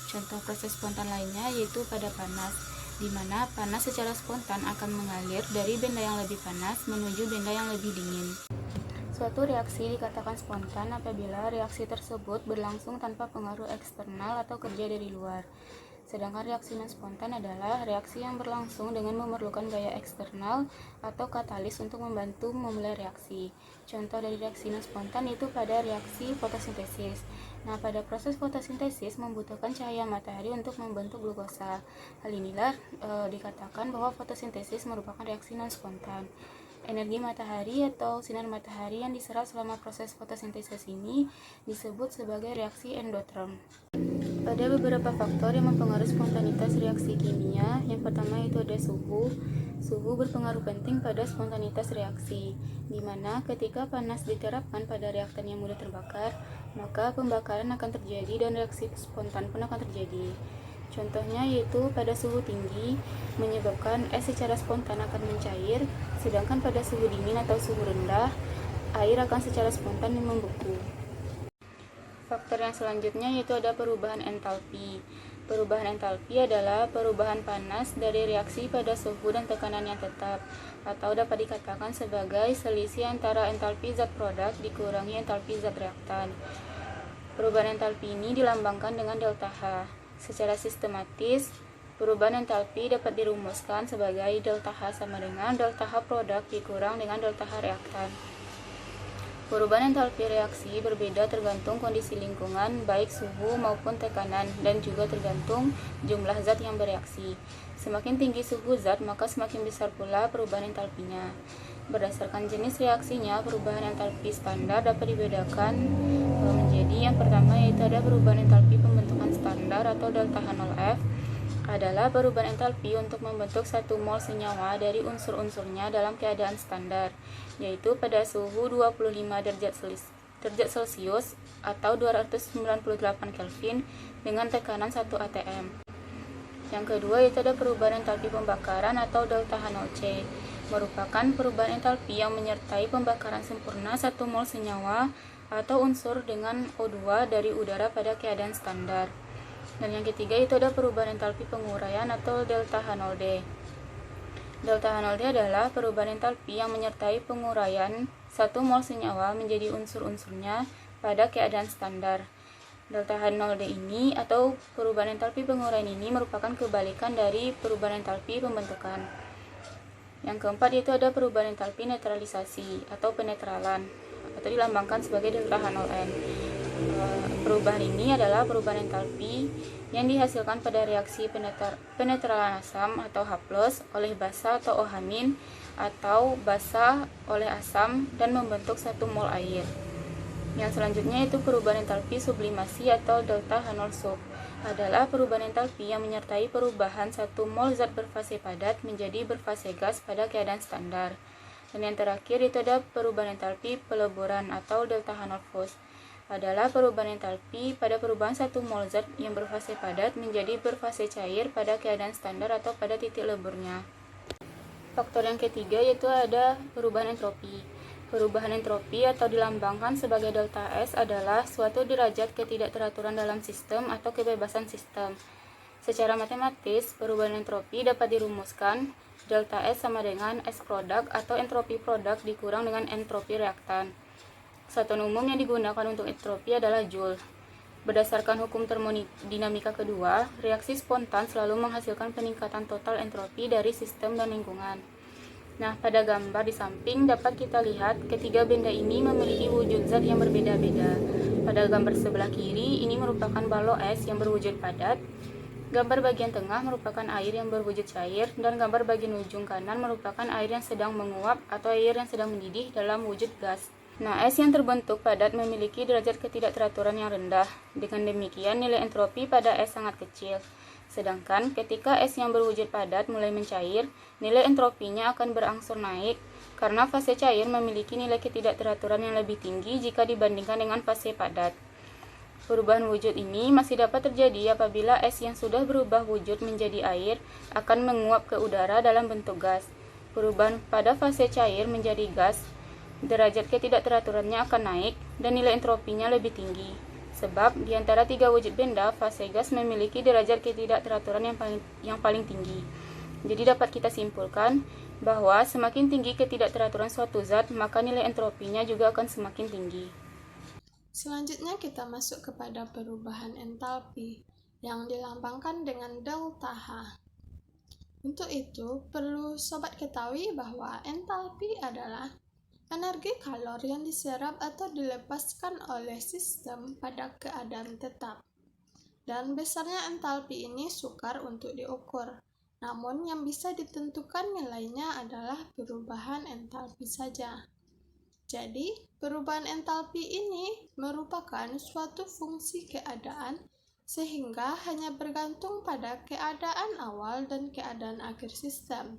Contoh proses spontan lainnya yaitu pada panas, di mana panas secara spontan akan mengalir dari benda yang lebih panas menuju benda yang lebih dingin. Suatu reaksi dikatakan spontan apabila reaksi tersebut berlangsung tanpa pengaruh eksternal atau kerja dari luar. Sedangkan reaksi non-spontan adalah reaksi yang berlangsung dengan memerlukan gaya eksternal atau katalis untuk membantu memulai reaksi. Contoh dari reaksi non-spontan itu pada reaksi fotosintesis. Nah, pada proses fotosintesis membutuhkan cahaya matahari untuk membentuk glukosa. Hal inilah dikatakan bahwa fotosintesis merupakan reaksi non-spontan. Energi matahari atau sinar matahari yang diserap selama proses fotosintesis ini disebut sebagai reaksi endoterm. Ada beberapa faktor yang mempengaruhi spontanitas reaksi kimia. Yang pertama itu ada suhu. Suhu berpengaruh penting pada spontanitas reaksi, di mana ketika panas diterapkan pada reaktan yang mudah terbakar, maka pembakaran akan terjadi dan reaksi spontan pun akan terjadi. Contohnya yaitu pada suhu tinggi menyebabkan es secara spontan akan mencair, sedangkan pada suhu dingin atau suhu rendah, air akan secara spontan membeku. Faktor yang selanjutnya yaitu ada perubahan entalpi. Perubahan entalpi adalah perubahan panas dari reaksi pada suhu dan tekanan yang tetap, atau dapat dikatakan sebagai selisih antara entalpi zat produk dikurangi entalpi zat reaktan. Perubahan entalpi ini dilambangkan dengan delta H. Secara sistematis, perubahan entalpi dapat dirumuskan sebagai delta H sama dengan delta H produk dikurang dengan delta H reaktan. Perubahan entalpi reaksi berbeda tergantung kondisi lingkungan, baik suhu maupun tekanan, dan juga tergantung jumlah zat yang bereaksi. Semakin tinggi suhu zat, maka semakin besar pula perubahan entalpinya. Berdasarkan jenis reaksinya, perubahan entalpi standar dapat dibedakan menjadi yang pertama yaitu ada perubahan entalpi pembentukan standar atau delta H0F adalah perubahan entalpi untuk membentuk 1 mol senyawa dari unsur-unsurnya dalam keadaan standar, yaitu pada suhu 25 derajat Celcius atau 298 Kelvin dengan tekanan 1 atm. Yang kedua yaitu ada perubahan entalpi pembakaran atau delta H0C, merupakan perubahan entalpi yang menyertai pembakaran sempurna 1 mol senyawa atau unsur dengan O2 dari udara pada keadaan standar. Dan yang ketiga itu ada perubahan entalpi penguraian atau delta H0D. Delta H0D adalah perubahan entalpi yang menyertai penguraian 1 mol senyawa menjadi unsur-unsurnya pada keadaan standar. Delta H0D ini atau perubahan entalpi penguraian ini merupakan kebalikan dari perubahan entalpi pembentukan. Yang keempat itu ada perubahan entalpi netralisasi atau penetralan atau dilambangkan sebagai delta H0N. Perubahan ini adalah perubahan entalpi yang dihasilkan pada reaksi penetralan asam atau H+ oleh basa atau OH- atau basa oleh asam dan membentuk 1 mol air. Yang selanjutnya itu perubahan entalpi sublimasi atau delta H0 sub adalah perubahan entalpi yang menyertai perubahan 1 mol zat berfase padat menjadi berfase gas pada keadaan standar. Dan yang terakhir itu ada perubahan entalpi peleburan atau delta H0 fos adalah perubahan entalpi pada perubahan 1 mol zat yang berfase padat menjadi berfase cair pada keadaan standar atau pada titik leburnya. Faktor yang ketiga yaitu ada perubahan entropi. Perubahan entropi atau dilambangkan sebagai delta S adalah suatu derajat ketidakteraturan dalam sistem atau kebebasan sistem. Secara matematis, perubahan entropi dapat dirumuskan delta S sama dengan S produk atau entropi produk dikurang dengan entropi reaktan. Satuan umum yang digunakan untuk entropi adalah Joule. Berdasarkan hukum termodinamika kedua, reaksi spontan selalu menghasilkan peningkatan total entropi dari sistem dan lingkungan. Nah, pada gambar di samping dapat kita lihat ketiga benda ini memiliki wujud zat yang berbeda-beda. Pada gambar sebelah kiri, ini merupakan balok es yang berwujud padat. Gambar bagian tengah merupakan air yang berwujud cair, dan gambar bagian ujung kanan merupakan air yang sedang menguap atau air yang sedang mendidih dalam wujud gas. Nah, es yang terbentuk padat memiliki derajat ketidakteraturan yang rendah. Dengan demikian, nilai entropi pada es sangat kecil. Sedangkan ketika es yang berwujud padat mulai mencair, nilai entropinya akan berangsur naik karena fase cair memiliki nilai ketidakteraturan yang lebih tinggi jika dibandingkan dengan fase padat. Perubahan wujud ini masih dapat terjadi apabila es yang sudah berubah wujud menjadi air akan menguap ke udara dalam bentuk gas. Perubahan pada fase cair menjadi gas, derajat ketidakteraturannya akan naik dan nilai entropinya lebih tinggi. Sebab di antara 3 wujud benda, fase gas memiliki derajat ketidakteraturan yang paling tinggi. Jadi dapat kita simpulkan bahwa semakin tinggi ketidakteraturan suatu zat, maka nilai entropinya juga akan semakin tinggi. Selanjutnya kita masuk kepada perubahan entalpi. yang dilambangkan dengan delta H. Untuk itu, perlu sobat ketahui bahwa entalpi adalah energi kalor yang diserap atau dilepaskan oleh sistem pada keadaan tetap. Dan besarnya entalpi ini sukar untuk diukur. Namun yang bisa ditentukan nilainya adalah perubahan entalpi saja. Jadi, perubahan entalpi ini merupakan suatu fungsi keadaan sehingga hanya bergantung pada keadaan awal dan keadaan akhir sistem.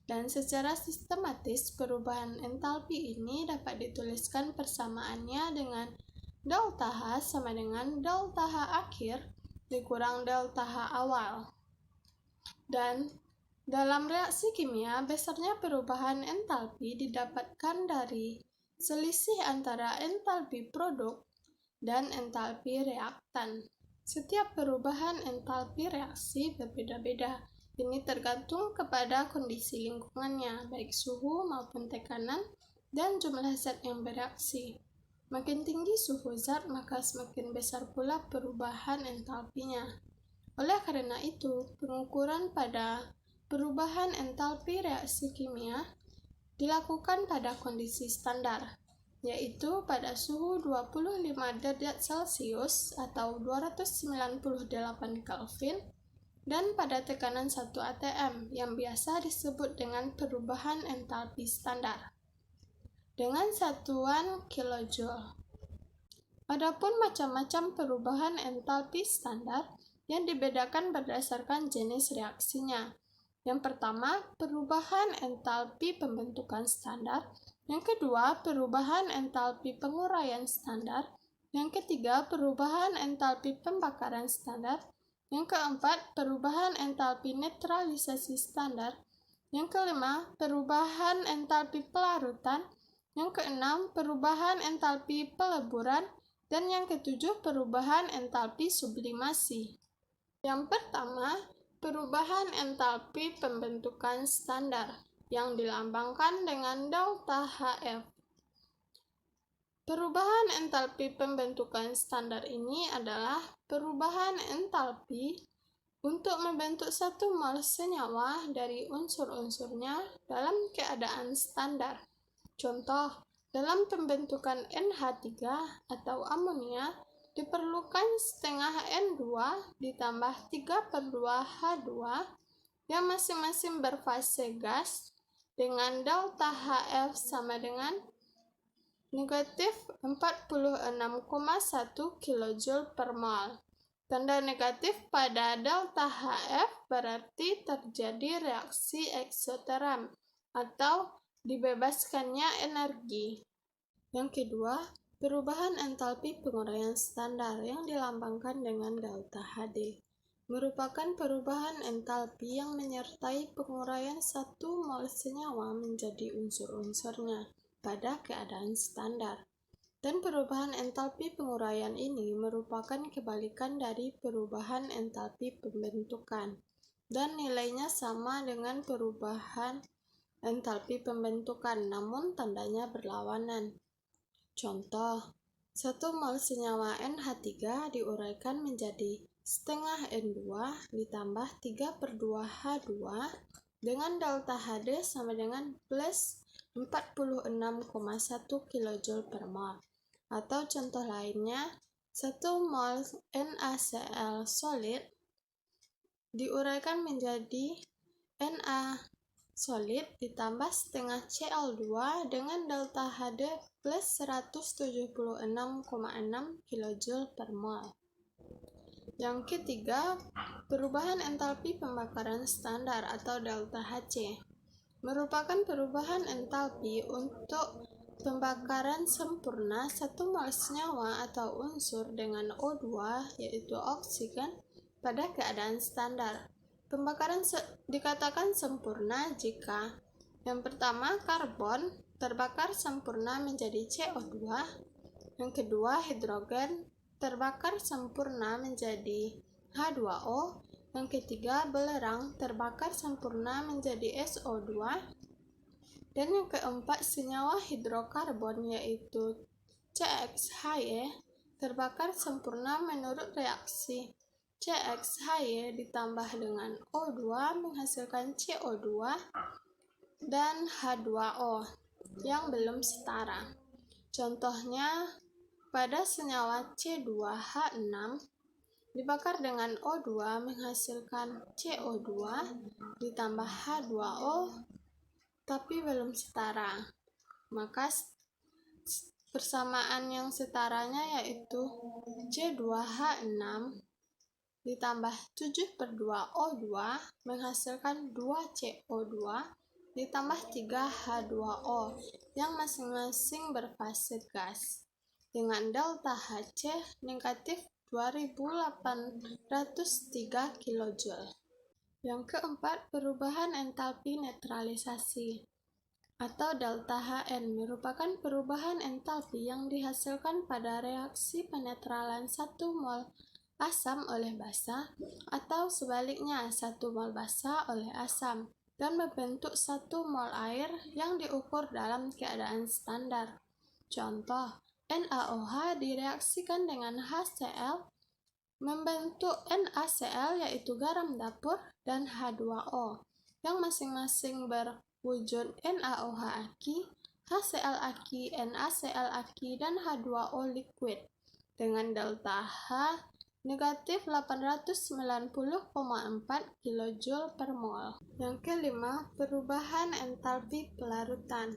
Dan secara sistematis, perubahan entalpi ini dapat dituliskan persamaannya dengan delta H sama dengan delta H akhir dikurang delta H awal. Dan dalam reaksi kimia, besarnya perubahan entalpi didapatkan dari selisih antara entalpi produk dan entalpi reaktan. Setiap perubahan entalpi reaksi berbeda-beda. Ini tergantung kepada kondisi lingkungannya, baik suhu maupun tekanan dan jumlah zat yang bereaksi. Makin tinggi suhu zat, maka semakin besar pula perubahan entalpinya. Oleh karena itu, pengukuran pada perubahan entalpi reaksi kimia dilakukan pada kondisi standar, yaitu pada suhu 25 derajat Celcius atau 298 Kelvin dan pada tekanan 1 atm yang biasa disebut dengan perubahan entalpi standar dengan satuan kilojoule. Adapun macam-macam perubahan entalpi standar yang dibedakan berdasarkan jenis reaksinya. Yang pertama, perubahan entalpi pembentukan standar. Yang kedua, perubahan entalpi penguraian standar. Yang ketiga, perubahan entalpi pembakaran standar. Yang keempat, perubahan entalpi netralisasi standar. Yang kelima, perubahan entalpi pelarutan. Yang keenam, perubahan entalpi peleburan. Dan yang ketujuh, perubahan entalpi sublimasi. Yang pertama, perubahan entalpi pembentukan standar yang dilambangkan dengan delta HF. Perubahan entalpi pembentukan standar ini adalah perubahan entalpi untuk membentuk satu mol senyawa dari unsur-unsurnya dalam keadaan standar. Contoh, dalam pembentukan NH3 atau amonia diperlukan setengah N2 ditambah 3/2 H2 yang masing-masing berfase gas dengan delta HF sama dengan negatif 46,1 kJ per mol. Tanda negatif pada delta HF berarti terjadi reaksi eksoterm atau dibebaskannya energi. Yang kedua, perubahan entalpi penguraian standar yang dilambangkan dengan delta HD merupakan perubahan entalpi yang menyertai penguraian satu mol senyawa menjadi unsur-unsurnya pada keadaan standar. Dan perubahan entalpi penguraian ini merupakan kebalikan dari perubahan entalpi pembentukan, dan nilainya sama dengan perubahan entalpi pembentukan, namun tandanya berlawanan. Contoh, 1 mol senyawa NH3 diuraikan menjadi setengah N2 ditambah 3/2 H2 dengan delta HD sama dengan plus 46,1 kJ per mol. Atau contoh lainnya, 1 mol NaCl solid diuraikan menjadi Na solid ditambah setengah Cl2 dengan delta HD plus 176,6 kJ per mol. Yang ketiga, perubahan entalpi pembakaran standar atau delta Hc merupakan perubahan entalpi untuk pembakaran sempurna 1 mol senyawa atau unsur dengan O2 yaitu oksigen pada keadaan standar. Pembakaran dikatakan sempurna jika yang pertama, karbon terbakar sempurna menjadi CO2, yang kedua, hidrogen terbakar sempurna menjadi H2O, yang ketiga, belerang terbakar sempurna menjadi SO2, dan yang keempat, senyawa hidrokarbon yaitu CXHY terbakar sempurna menurut reaksi CXHY ditambah dengan O2 menghasilkan CO2 dan H2O yang belum setara. Contohnya, pada senyawa C2H6 dibakar dengan O2 menghasilkan CO2 ditambah H2O tapi belum setara. Maka persamaan yang setaranya yaitu C2H6 ditambah 7/2 O2 menghasilkan 2CO2 ditambah 3H2O yang masing-masing berfase gas dengan delta Hc negatif 2803 kJ. Yang keempat, perubahan entalpi netralisasi atau delta Hn merupakan perubahan entalpi yang dihasilkan pada reaksi penetralan 1 mol asam oleh basa atau sebaliknya 1 mol basa oleh asam dan membentuk 1 mol air yang diukur dalam keadaan standar. Contoh, NaOH direaksikan dengan HCl membentuk NaCl yaitu garam dapur dan H2O yang masing-masing berwujud NaOH aki, HCl aki, NaCl aki, dan H2O liquid dengan delta H negatif 890,4 kJ per mol. Yang kelima, perubahan entalpi pelarutan,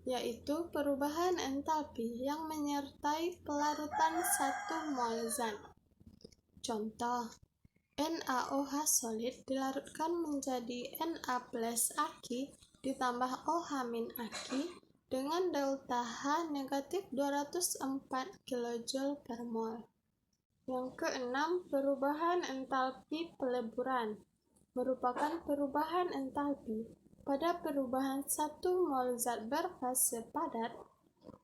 yaitu perubahan entalpi yang menyertai pelarutan 1 mol zat. Contoh, NaOH solid dilarutkan menjadi Na plus aki ditambah OH min aki dengan delta H negatif 204 kJ per mol. Yang keenam, perubahan entalpi peleburan merupakan perubahan entalpi pada perubahan 1 mol zat berfase padat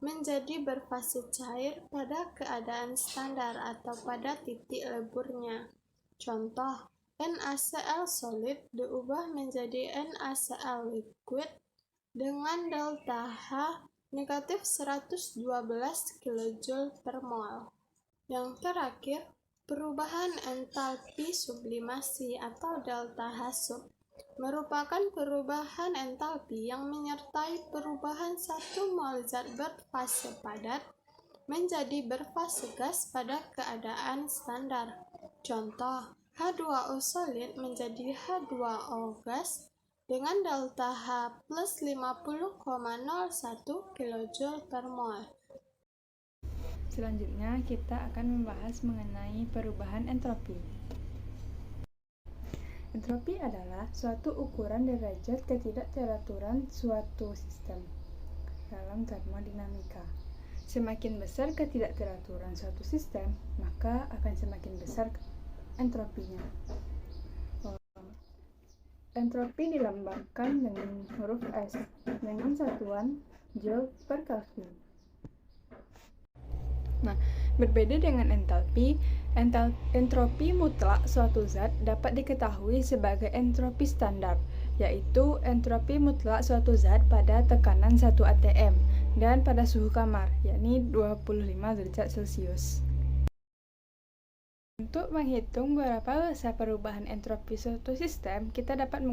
menjadi berfase cair pada keadaan standar atau pada titik leburnya. Contoh, NaCl solid diubah menjadi NaCl liquid dengan delta H negatif 112 kJ per mol. Yang terakhir, perubahan entalpi sublimasi atau delta H sub merupakan perubahan entalpi yang menyertai perubahan 1 mol zat berfase padat menjadi berfase gas pada keadaan standar. Contoh, H2O solid menjadi H2O gas dengan delta H plus 50,01 kJ per mol. Selanjutnya, kita akan membahas mengenai perubahan entropi. Entropi adalah suatu ukuran derajat ketidakteraturan suatu sistem dalam termodinamika. Semakin besar ketidakteraturan suatu sistem, maka akan semakin besar entropinya. Entropi dilambangkan dengan huruf S dengan satuan Joule per Kelvin. Nah, berbeda dengan entalpi, entropi mutlak suatu zat dapat diketahui sebagai entropi standar, yaitu entropi mutlak suatu zat pada tekanan 1 atm dan pada suhu kamar, yakni 25 derajat Celcius. Untuk menghitung berapa besar perubahan entropi suatu sistem, kita dapat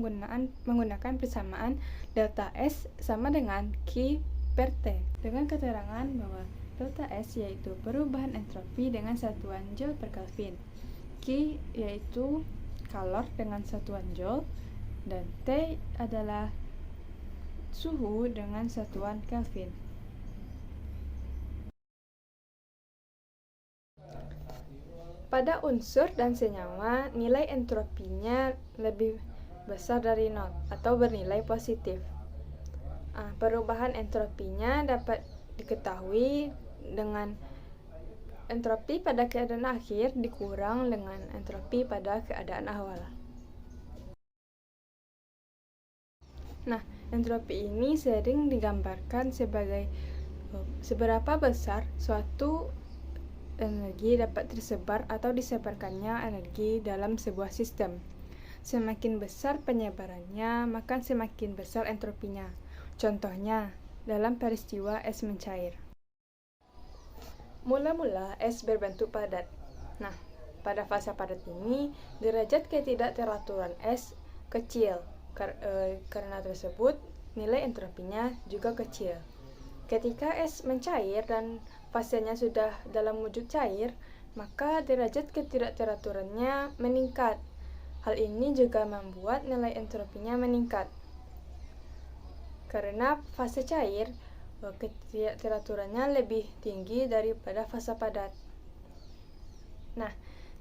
menggunakan persamaan delta S sama dengan Q per T dengan keterangan bahwa delta S yaitu perubahan entropi dengan satuan Joule per Kelvin, Q yaitu kalor dengan satuan Joule, dan T adalah suhu dengan satuan Kelvin. Pada unsur dan senyawa, nilai entropinya lebih besar dari 0 atau bernilai positif. Perubahan entropinya dapat diketahui dengan entropi pada keadaan akhir dikurang dengan entropi pada keadaan awal. Nah, entropi ini sering digambarkan sebagai seberapa besar suatu energi dapat tersebar atau disebarkannya energi dalam sebuah sistem. Semakin besar penyebarannya, maka semakin besar entropinya. Contohnya, dalam peristiwa es mencair. Mula-mula es berbentuk padat. Nah, pada fase padat ini, derajat ketidakteraturan es kecil. Karena tersebut, nilai entropinya juga kecil. Ketika es mencair dan fasenya sudah dalam wujud cair, maka derajat ketidakteraturannya meningkat. Hal ini juga membuat nilai entropinya meningkat. Karena fase cair, ketidakteraturannya lebih tinggi daripada fase padat. Nah,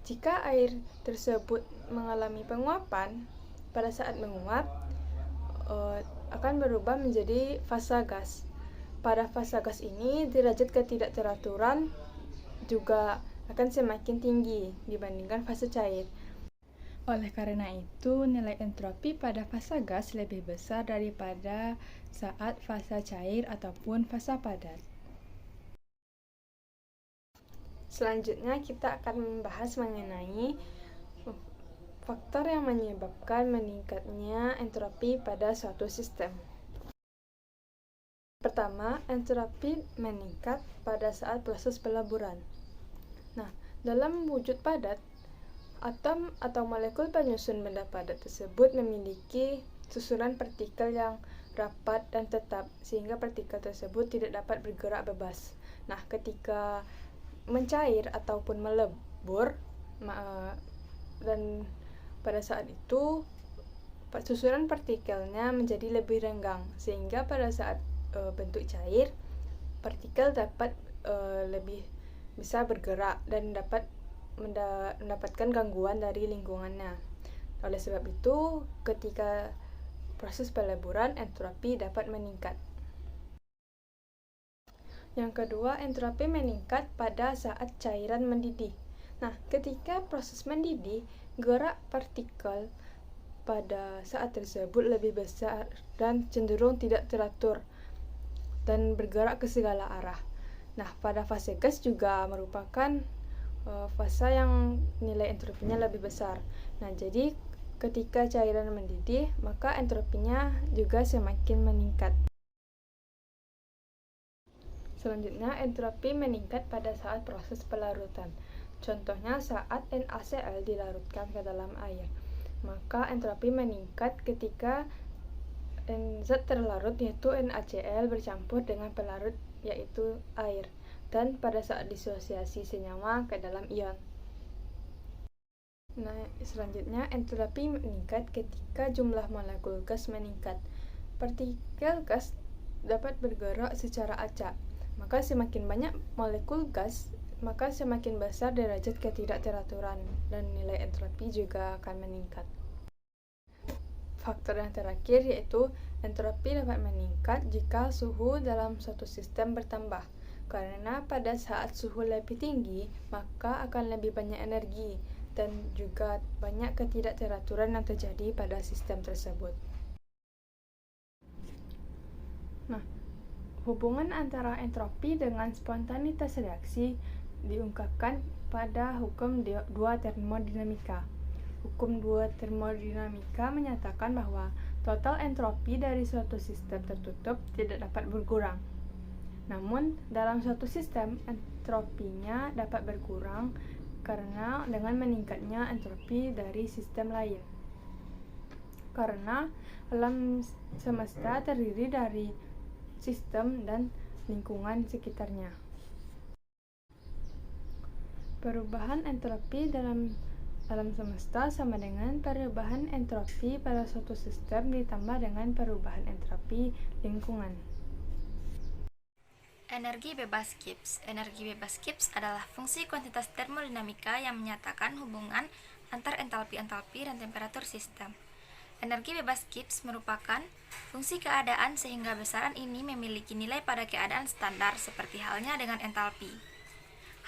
jika air tersebut mengalami penguapan, pada saat menguap akan berubah menjadi fase gas. Pada fase gas ini, derajat ketidakteraturan juga akan semakin tinggi dibandingkan fase cair. Oleh karena itu, nilai entropi pada fase gas lebih besar daripada saat fase cair ataupun fase padat. Selanjutnya, kita akan membahas mengenai faktor yang menyebabkan meningkatnya entropi pada suatu sistem. Pertama, entropi meningkat pada saat proses peleburan. Nah, dalam wujud padat, atom atau molekul penyusun benda padat tersebut memiliki susunan partikel yang rapat dan tetap, sehingga partikel tersebut tidak dapat bergerak bebas. Nah, ketika mencair ataupun melebur, dan pada saat itu susunan partikelnya menjadi lebih renggang, sehingga pada saat bentuk cair, partikel dapat lebih bisa bergerak dan dapat mendapatkan gangguan dari lingkungannya. Oleh sebab itu, ketika proses peleburan, entropi dapat meningkat. Yang kedua, entropi meningkat pada saat cairan mendidih. Nah, ketika proses mendidih, gerak partikel pada saat tersebut lebih besar dan cenderung tidak teratur dan bergerak ke segala arah. Nah, pada fase gas juga merupakan fase yang nilai entropinya lebih besar. Nah, jadi ketika cairan mendidih, maka entropinya juga semakin meningkat. Selanjutnya, entropi meningkat pada saat proses pelarutan. Contohnya saat NaCl dilarutkan ke dalam air. Maka entropi meningkat ketika zat terlarut yaitu NaCl bercampur dengan pelarut yaitu air, dan pada saat disosiasi senyawa ke dalam ion. Nah, selanjutnya entropi meningkat ketika jumlah molekul gas meningkat. Partikel gas dapat bergerak secara acak. Maka semakin banyak molekul gas, maka semakin besar derajat ketidakteraturan dan nilai entropi juga akan meningkat. Faktor yang terakhir yaitu entropi dapat meningkat jika suhu dalam suatu sistem bertambah. Karena pada saat suhu lebih tinggi, maka akan lebih banyak energi dan juga banyak ketidakteraturan yang terjadi pada sistem tersebut. Nah, hubungan antara entropi dengan spontanitas reaksi diungkapkan pada hukum dua termodinamika. Hukum dua termodinamika menyatakan bahwa total entropi dari suatu sistem tertutup tidak dapat berkurang. Namun, dalam suatu sistem, entropinya dapat berkurang karena dengan meningkatnya entropi dari sistem lain. Karena alam semesta terdiri dari sistem dan lingkungan sekitarnya. Perubahan entropi dalam alam semesta sama dengan perubahan entropi pada suatu sistem ditambah dengan perubahan entropi lingkungan. Energi bebas Gibbs. Energi bebas Gibbs adalah fungsi kuantitas termodinamika yang menyatakan hubungan antar entalpi-entalpi dan temperatur sistem. Energi bebas Gibbs merupakan fungsi keadaan sehingga besaran ini memiliki nilai pada keadaan standar seperti halnya dengan entalpi.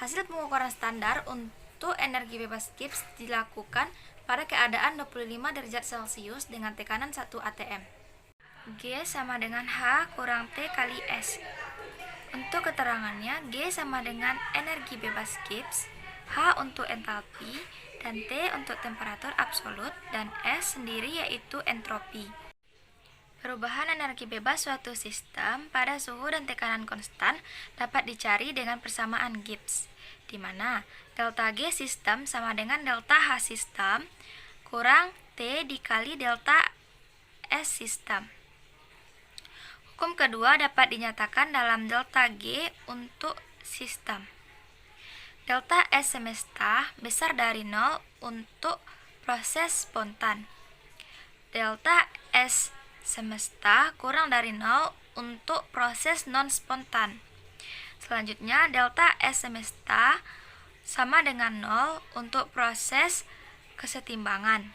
Hasil pengukuran standar untuk energi bebas Gibbs dilakukan pada keadaan 25 derajat Celcius dengan tekanan 1 atm. G sama dengan H kurang T kali S. Untuk keterangannya, G sama dengan energi bebas Gibbs, H untuk entalpi, dan T untuk temperatur absolut, dan S sendiri yaitu entropi. Perubahan energi bebas suatu sistem pada suhu dan tekanan konstan dapat dicari dengan persamaan Gibbs, di mana delta G sistem sama dengan delta H sistem kurang T dikali delta S sistem. Hukum kedua dapat dinyatakan dalam delta G untuk sistem. Delta S semesta besar dari 0 untuk proses spontan. Delta S semesta kurang dari 0 untuk proses non-spontan. Selanjutnya, delta S semesta sama dengan 0 untuk proses kesetimbangan.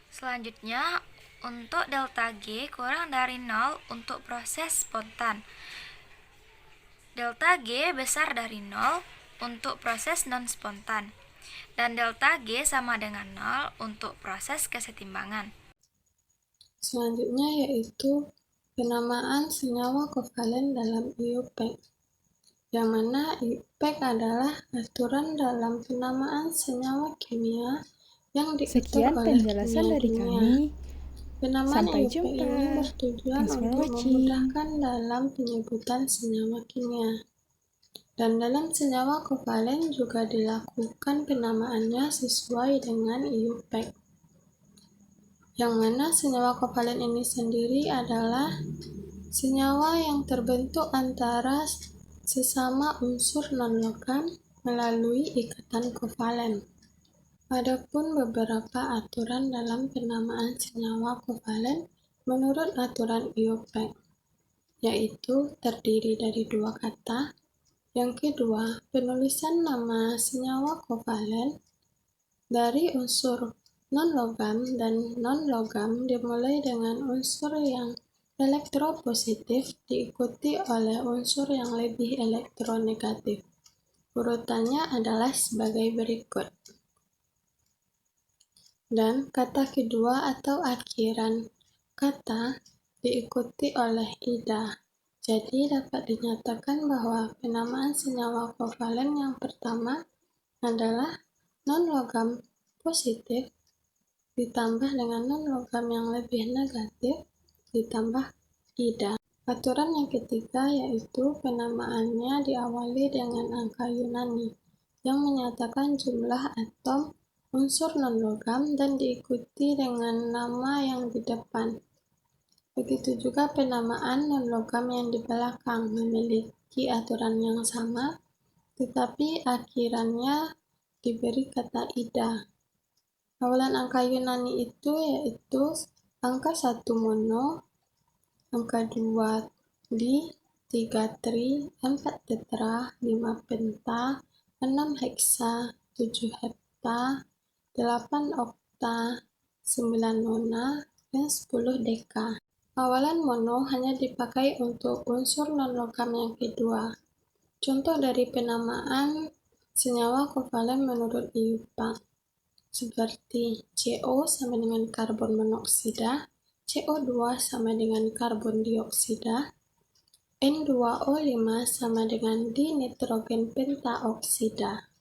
Selanjutnya, untuk delta G kurang dari 0 untuk proses spontan. Delta G besar dari 0 untuk proses non-spontan. Dan delta G sama dengan 0 untuk proses kesetimbangan. Selanjutnya yaitu penamaan senyawa kovalen dalam IUPAC, yang mana IUPAC adalah aturan dalam penamaan senyawa kimia yang diatur Sekian oleh penjelasan kimia dari dunia. kami. Penamaan Sampai IUPAC jumpa. ini bertujuan Thanks for untuk watching. memudahkan dalam penyebutan senyawa kimia. Dan dalam senyawa kovalen juga dilakukan penamaannya sesuai dengan IUPAC. Yang mana senyawa kovalen ini sendiri adalah senyawa yang terbentuk antara sesama unsur non-logam melalui ikatan kovalen. Adapun beberapa aturan dalam penamaan senyawa kovalen menurut aturan IUPAC, yaitu terdiri dari 2 kata. Yang kedua, penulisan nama senyawa kovalen dari unsur non-logam dan non-logam dimulai dengan unsur yang elektropositif diikuti oleh unsur yang lebih elektronegatif. Urutannya adalah sebagai berikut. Dan kata kedua atau akhiran kata diikuti oleh ida. Jadi dapat dinyatakan bahwa penamaan senyawa kovalen yang pertama adalah non-logam positif ditambah dengan non-logam yang lebih negatif ditambah ida. Aturan yang ketiga yaitu penamaannya diawali dengan angka Yunani yang menyatakan jumlah atom unsur non-logam dan diikuti dengan nama yang di depan. Begitu juga penamaan non-logam yang di belakang memiliki aturan yang sama, tetapi akhirannya diberi kata ida. Awalan angka Yunani itu yaitu angka 1 mono, angka 2 di, 3 tri, 4 tetra, 5 penta, 6 heksa, 7 hepta, 8 okta, 9 nona, dan 10 deka. Awalan mono hanya dipakai untuk unsur non-logam yang kedua. Contoh dari penamaan senyawa kovalen menurut IUPAC seperti CO sama dengan karbon monoksida, CO2 sama dengan karbon dioksida, N2O5 sama dengan dinitrogen pentaoksida.